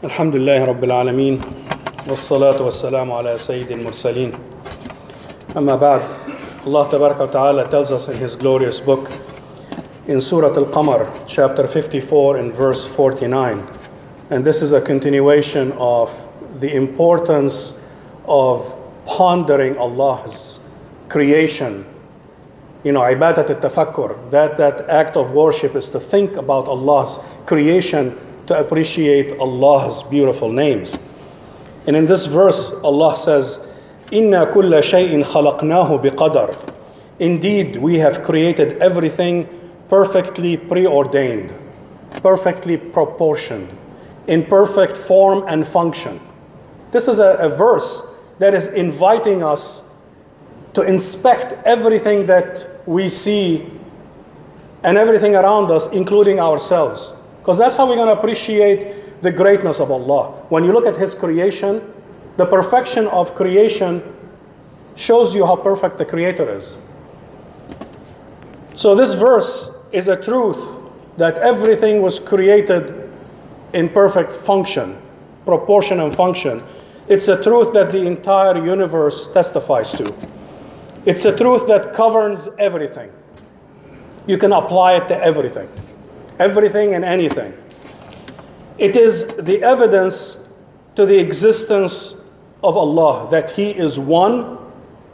الحمد لله رب العالمين والصلاة والسلام على سيد المرسلين أما بعد. Allah Tabaraka wa Ta'ala tells us in His glorious book in Surah Al-Qamar, chapter 54 and verse 49. And this is a continuation of the importance of pondering Allah's creation. Ibadat al-tafakkur, that act of worship is to think about Allah's creation, to appreciate Allah's beautiful names. And in this verse, Allah says, إِنَّا كُلَّ شَيْءٍ خَلَقْنَاهُ بِقَدَرٍ. Indeed, we have created everything perfectly preordained, perfectly proportioned, in perfect form and function. This is a verse that is inviting us to inspect everything that we see and everything around us, including ourselves. Because that's how we're going to appreciate the greatness of Allah. When you look at His creation, the perfection of creation shows you how perfect the Creator is. So this verse is a truth that everything was created in perfect function, proportion and function. It's a truth that the entire universe testifies to. It's a truth that governs everything. You can apply it to everything. Everything and anything. It is the evidence to the existence of Allah, that He is one,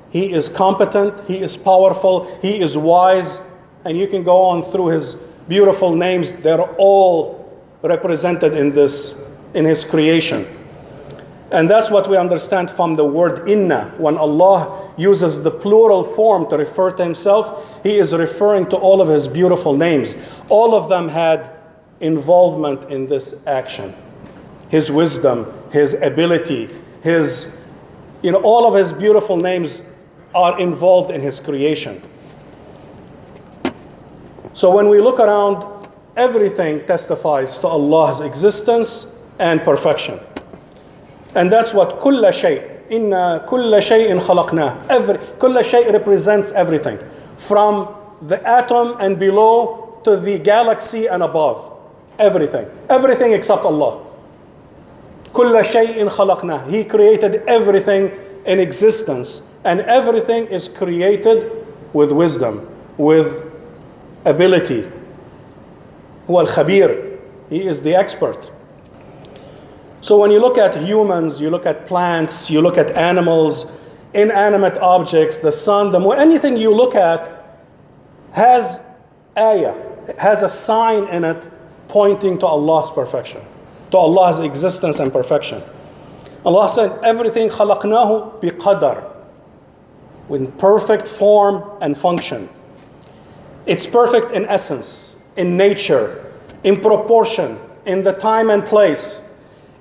He is competent, He is powerful, He is wise, and you can go on through His beautiful names. They're all represented in His creation. And that's what we understand from the word inna. When Allah uses the plural form to refer to Himself, He is referring to all of His beautiful names. All of them had involvement in this action. His wisdom, His ability, all of His beautiful names are involved in His creation. So when we look around, everything testifies to Allah's existence and perfection. And that's what كل شيء إن كل شيء خلقناه. كل شيء represents everything, from the atom and below to the galaxy and above. Everything except Allah. كل شيء خلقناه. He created everything in existence, and everything is created with wisdom, with ability. هو الخبير. He is the expert. So when you look at humans, you look at plants, you look at animals, inanimate objects, the sun, the moon, anything you look at has ayah, has a sign in it pointing to Allah's perfection, to Allah's existence and perfection. Allah said, everything خَلَقْنَاهُ بِقَدَرٍ, with perfect form and function. It's perfect in essence, in nature, in proportion, in the time and place,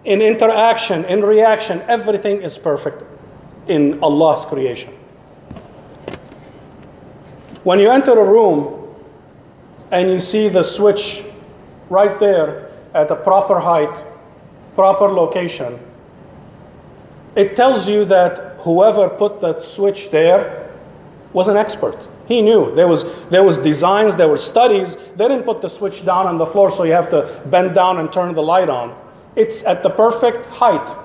in interaction, in reaction. Everything is perfect in Allah's creation. When you enter a room and you see the switch right there at the proper height, proper location, it tells you that whoever put that switch there was an expert. He knew. There was designs, there were studies. They didn't put the switch down on the floor so you have to bend down and turn the light on. It's at the perfect height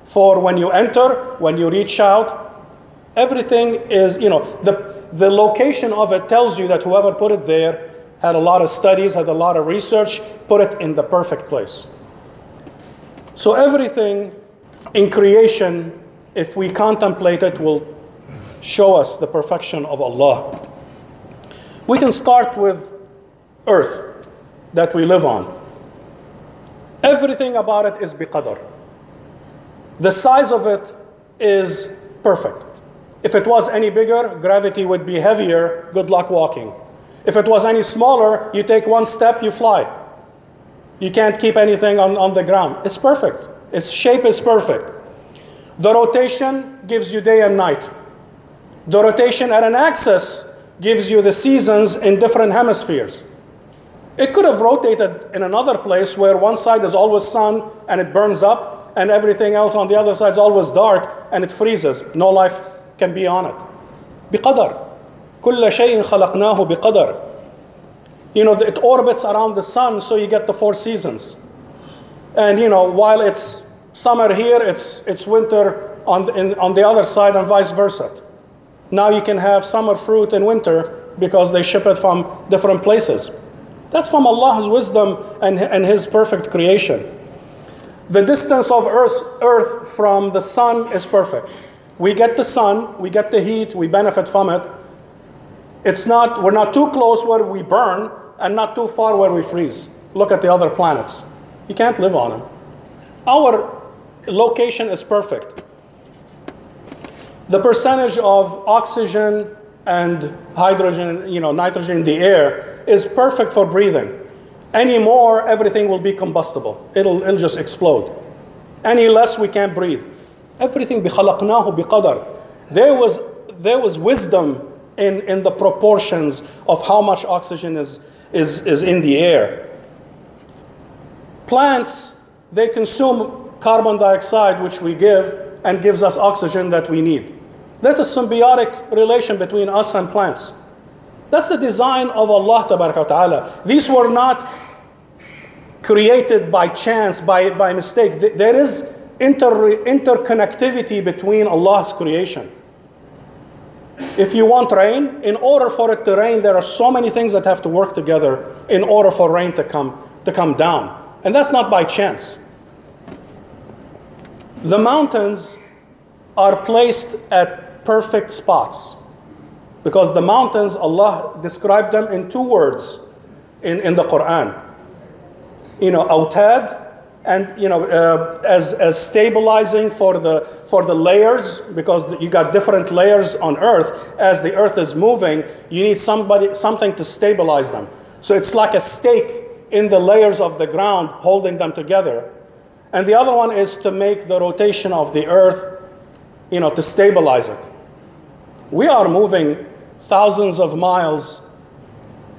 for when you enter, when you reach out. Everything is, the location of it tells you that whoever put it there had a lot of studies, had a lot of research, put it in the perfect place. So everything in creation, if we contemplate it, will show us the perfection of Allah. We can start with earth that we live on. Everything about it is biqadar. The size of it is perfect. If it was any bigger, gravity would be heavier. Good luck walking. If it was any smaller, you take one step, you fly. You can't keep anything on the ground. It's perfect. Its shape is perfect. The rotation gives you day and night. The rotation at an axis gives you the seasons in different hemispheres. It could have rotated in another place where one side is always sun and it burns up, and everything else on the other side is always dark and it freezes. No life can be on it. بقدر. كل شيء خلقناه بقدر. It orbits around the sun, so you get the 4 seasons. And while it's summer here, it's winter on the other side, and vice versa. Now you can have summer fruit in winter because they ship it from different places. That's from Allah's wisdom and His perfect creation. The distance of Earth from the sun is perfect. We get the sun, we get the heat, we benefit from it. We're not too close where we burn and not too far where we freeze. Look at the other planets. You can't live on them. Our location is perfect. The percentage of oxygen and hydrogen, nitrogen in the air is perfect for breathing. Any more, everything will be combustible. It'll just explode. Any less, we can't breathe. Everything بِخَلَقْنَاهُ بِقَدَرٍ. There was wisdom in the proportions of how much oxygen is in the air. Plants, they consume carbon dioxide, which we give, and gives us oxygen that we need. There's a symbiotic relation between us and plants. That's the design of Allah Ta'ala. These were not created by chance, by mistake. There is interconnectivity between Allah's creation. If you want rain, in order for it to rain, there are so many things that have to work together in order for rain to come down. And that's not by chance. The mountains are placed at perfect spots, because the mountains, Allah described them in two words in the Quran. Autad, and as stabilizing for the layers, because you got different layers on earth. As the earth is moving, you need something to stabilize them. So it's like a stake in the layers of the ground holding them together. And the other one is to make the rotation of the earth, to stabilize it. We are moving thousands of miles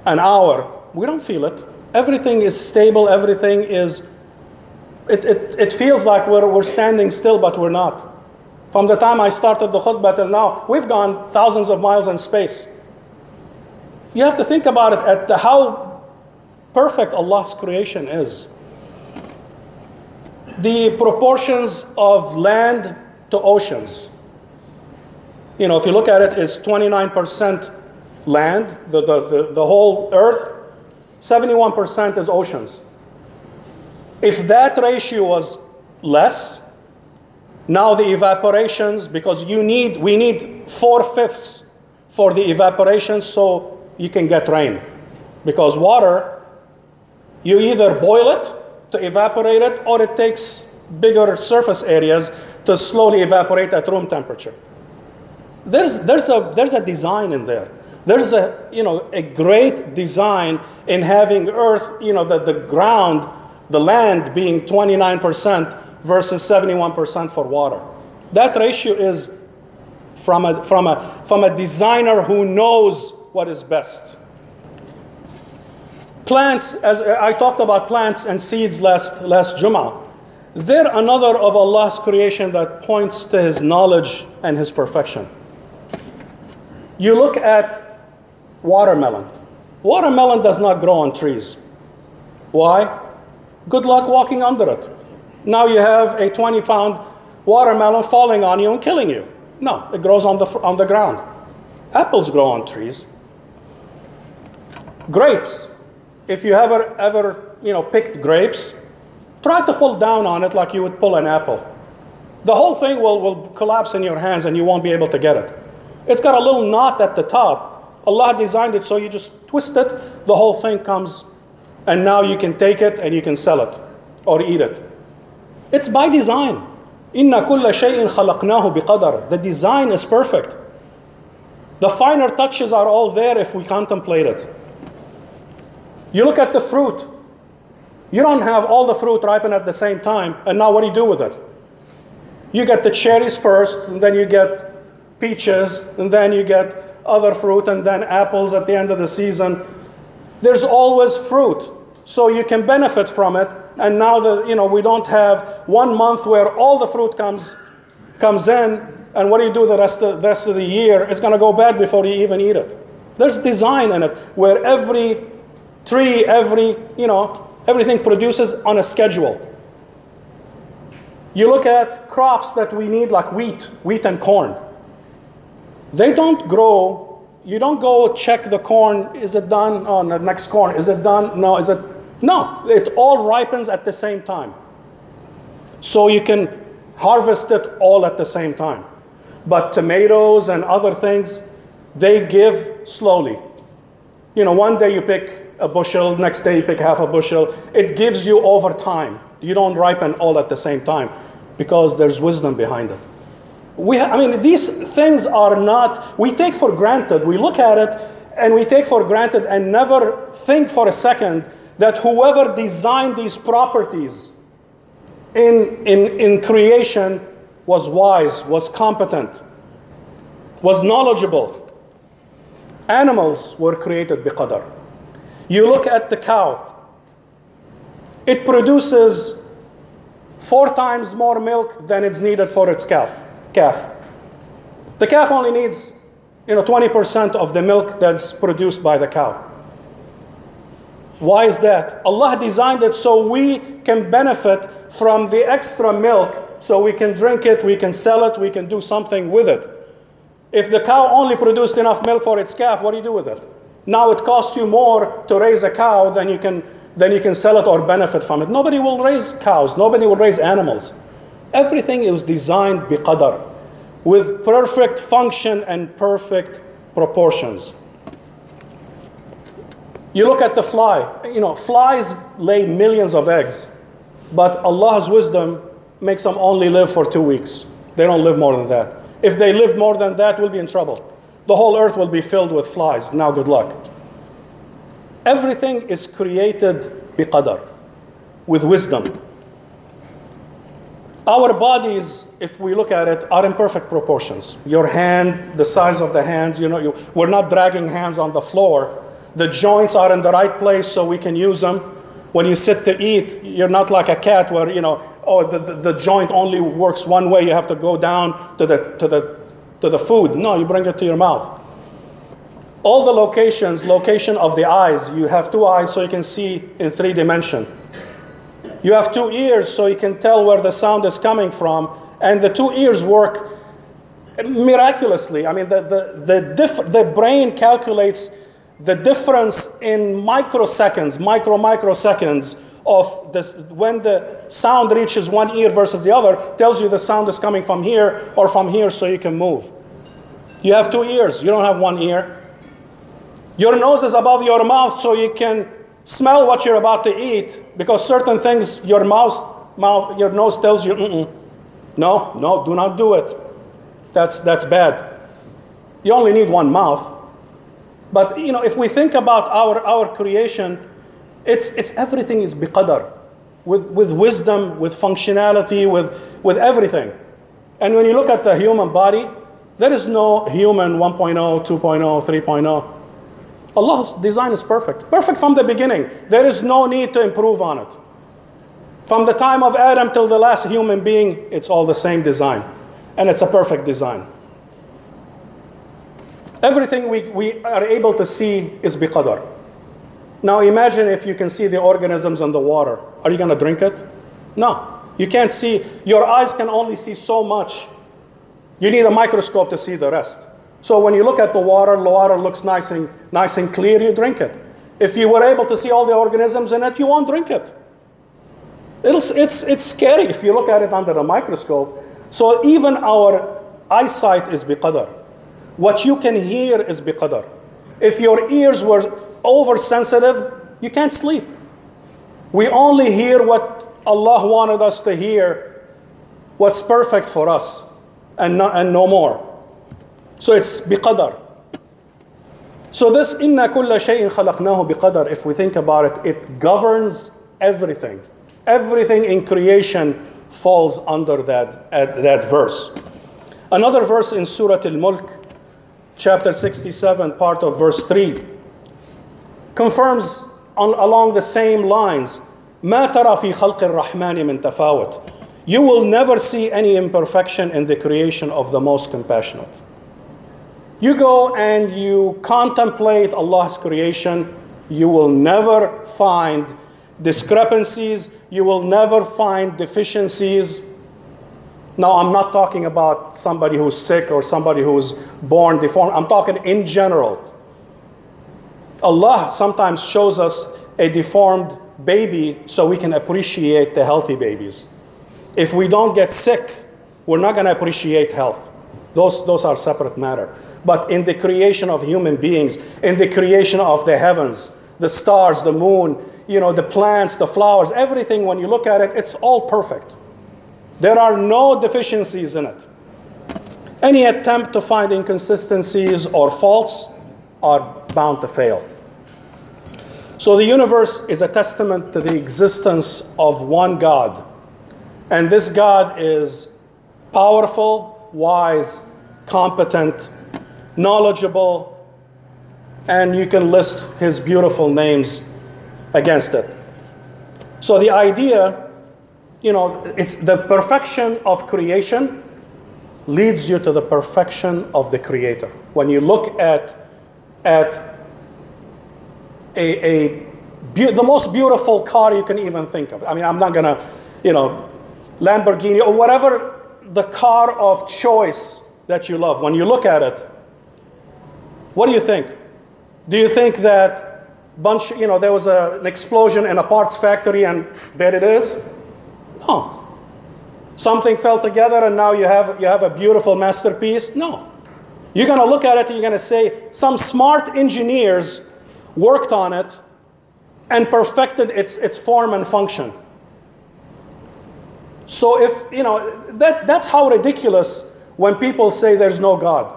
an hour. We don't feel it. Everything is stable. Everything is, it feels like we're standing still, but we're not. From the time I started the khutbah till now, we've gone thousands of miles in space. You have to think about it at how perfect Allah's creation is. The proportions of land to oceans. If you look at it, it's 29% land, the whole earth, 71% is oceans. If that ratio was less, now the evaporations, because we need 4/5 for the evaporation so you can get rain. Because water, you either boil it to evaporate it, or it takes bigger surface areas to slowly evaporate at room temperature. There's a design in there. There's a great design in having earth, the ground, the land being 29% versus 71% for water. That ratio is from a designer who knows what is best. Plants, as I talked about plants and seeds last Jummah, they're another of Allah's creation that points to His knowledge and His perfection. You look at watermelon. Watermelon does not grow on trees. Why? Good luck walking under it. Now you have a 20-pound watermelon falling on you and killing you. No, it grows on the ground. Apples grow on trees. Grapes. If you ever picked grapes, try to pull down on it like you would pull an apple. The whole thing will collapse in your hands and you won't be able to get it. It's got a little knot at the top. Allah designed it so you just twist it, the whole thing comes, and now you can take it and you can sell it or eat it. It's by design. إِنَّ كُلَّ شَيْءٍ خَلَقْنَاهُ بِقَدَرٍ. The design is perfect. The finer touches are all there if we contemplate it. You look at the fruit. You don't have all the fruit ripen at the same time, and now what do you do with it? You get the cherries first, and then you get peaches, and then you get other fruit, and then apples at the end of the season. There's always fruit, so you can benefit from it. And now we don't have 1 month where all the fruit comes in, and what do you do the rest of the year? It's going to go bad before you even eat it. There's design in it where every tree, everything produces on a schedule. You look at crops that we need, like wheat and corn. They don't grow. You don't go check the corn. Is it done? Oh, the next corn. Is it done? No. Is it? No. It all ripens at the same time. So you can harvest it all at the same time. But tomatoes and other things, they give slowly. One day you pick a bushel, next day you pick half a bushel. It gives you over time. You don't ripen all at the same time because there's wisdom behind it. These things are not, we take for granted. We look at it and we take for granted and never think for a second that whoever designed these properties in creation was wise, was competent, was knowledgeable. Animals were created biqadar. You look at the cow. It produces 4 times more milk than it's needed for its calf. The calf only needs 20% of the milk that's produced by the cow. Why is that? Allah designed it so we can benefit from the extra milk, so we can drink it, we can sell it, we can do something with it. If the cow only produced enough milk for its calf, what do you do with it? Now it costs you more to raise a cow than you can sell it or benefit from it. Nobody will raise cows. Nobody will raise animals. Everything is designed biqadar, with perfect function and perfect proportions. You look at the fly. Flies lay millions of eggs, but Allah's wisdom makes them only live for 2 weeks. They don't live more than that. If they live more than that, we'll be in trouble. The whole earth will be filled with flies. Now, good luck. Everything is created biqadar, with wisdom. Our bodies, if we look at it, are in perfect proportions. Your hand, the size of the hand, we're not dragging hands on the floor. The joints are in the right place so we can use them. When you sit to eat, you're not like a cat where, the joint only works one way. You have to go down to the food. No, you bring it to your mouth. All the location of the eyes. You have 2 eyes so you can see in 3 dimensions. You have 2 ears so you can tell where the sound is coming from. And the 2 ears work miraculously. The brain calculates the difference in microseconds of this, when the sound reaches one ear versus the other, tells you the sound is coming from here or from here so you can move. You have 2 ears, you don't have 1 ear. Your nose is above your mouth so you can smell what you're about to eat, because certain things your nose tells you, no, do not do it. That's bad. You only need 1 mouth. But if we think about our creation, it's everything is biqadar, with wisdom, with functionality, with everything. And when you look at the human body, there is no human 1.0, 2.0, 3.0. Allah's design is perfect from the beginning. There is no need to improve on it. From the time of Adam till the last human being, it's all the same design, and it's a perfect design. Everything we are able to see is biqadar. Now imagine if you can see the organisms in the water. Are you going to drink it? No. You can't see. Your eyes can only see so much. You need a microscope to see the rest. So when you look at the water looks nice and clear, you drink it. If you were able to see all the organisms in it, you won't drink it. It's scary if you look at it under a microscope. So even our eyesight is biqadar. What you can hear is biqadar. If your ears were oversensitive, you can't sleep. We only hear what Allah wanted us to hear, what's perfect for us, and no more. So it's biqadar. So this inna kulla shay'in khalaqnahu biqadar, if we think about it, it governs everything. Everything in creation falls under that verse. Another verse in Surah Al-Mulk, chapter 67, part of verse 3, confirms along the same lines, مَا تَرَى فِي خَلْقِ الرَّحْمَنِ مِنْ تَفَاوُتٍ. You will never see any imperfection in the creation of the most compassionate. You go and you contemplate Allah's creation, you will never find discrepancies, you will never find deficiencies. Now, I'm not talking about somebody who's sick or somebody who's born deformed. I'm talking in general. Allah sometimes shows us a deformed baby so we can appreciate the healthy babies. If we don't get sick, we're not going to appreciate health. Those are separate matter. But in the creation of human beings, in the creation of the heavens, the stars, the moon, the plants, the flowers, everything, when you look at it, it's all perfect. There are no deficiencies in it. Any attempt to find inconsistencies or faults are bound to fail. So the universe is a testament to the existence of one God. And this God is powerful, wise, competent, knowledgeable, and you can list his beautiful names against it. So the idea, it's the perfection of creation leads you to the perfection of the Creator. When you look at the most beautiful car you can even think of. I mean, I'm not gonna, Lamborghini or whatever the car of choice that you love. When you look at it, what do you think? Do you think that there was an explosion in a parts factory and there it is? No. Something fell together and now you have a beautiful masterpiece? No. You're going to look at it and you're going to say, some smart engineers worked on it and perfected its form and function. So that's how ridiculous when people say there's no God.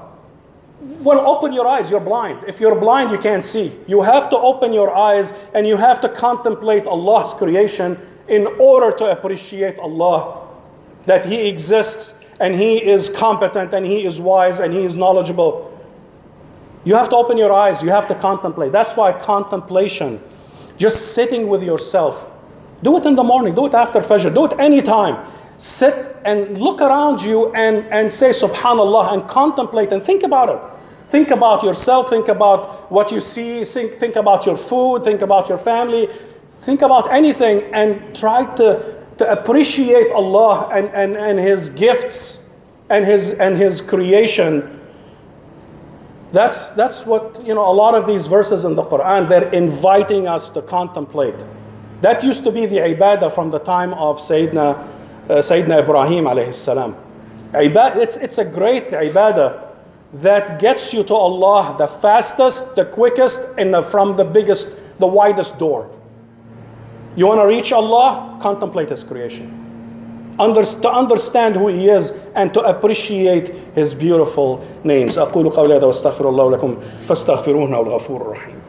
Well, open your eyes, you're blind. If you're blind, you can't see. You have to open your eyes and you have to contemplate Allah's creation in order to appreciate Allah, that He exists and He is competent and He is wise and He is knowledgeable. You have to open your eyes, you have to contemplate. That's why contemplation, just sitting with yourself, do it in the morning, do it after Fajr, do it anytime. Sit and look around you and say Subhanallah and contemplate and think about it. Think about yourself, think about what you see, think about your food, think about your family, think about anything and try to appreciate Allah and His gifts and His creation. That's what, a lot of these verses in the Quran, they're inviting us to contemplate. That used to be the ibadah from the time of Sayyidina Ibrahim alayhi salam. It's a great ibadah that gets you to Allah the fastest, the quickest, and from the biggest, the widest door. You want to reach Allah? Contemplate His creation. To understand who He is and to appreciate His beautiful names. أقول قولي هذا واستغفر الله لكم فاستغفروه إنه الغفور الرحيم.